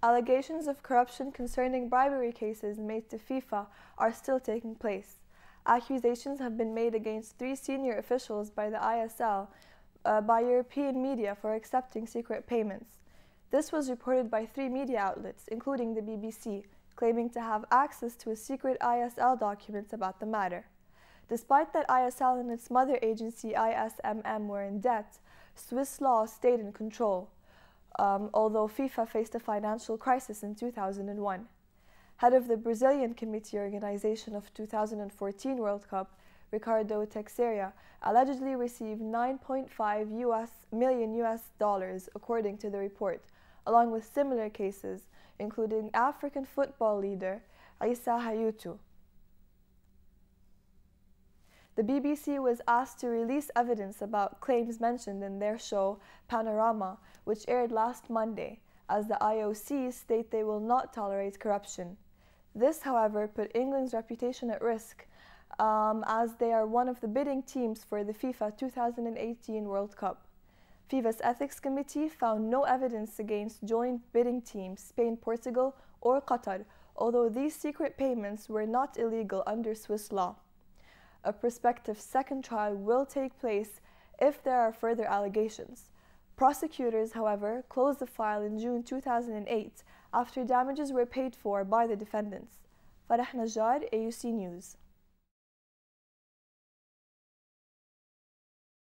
Allegations of corruption concerning bribery cases made to FIFA are still taking place. Accusations have been made against 3 senior officials by the ISL by European media for accepting secret payments. This was reported by 3 media outlets, including the BBC, claiming to have access to a secret ISL documents about the matter. Despite that ISL and its mother agency ISMM were in debt, Swiss law stayed in control, although FIFA faced a financial crisis in 2001. Head of the Brazilian committee organization of 2014 World Cup, Ricardo Teixeira, allegedly received $9.5 million according to the report, along with similar cases, including African football leader Issa Hayatou. The BBC was asked to release evidence about claims mentioned in their show Panorama, which aired last Monday, as the IOC state they will not tolerate corruption. This, however, put England's reputation at risk, as they are one of the bidding teams for the FIFA 2018 World Cup. FIFA's Ethics Committee found no evidence against joint bidding teams Spain, Portugal, or Qatar, although these secret payments were not illegal under Swiss law. A prospective second trial will take place if there are further allegations. Prosecutors, however, closed the file in June 2008 after damages were paid for by the defendants. Farah Najjar, AUC News.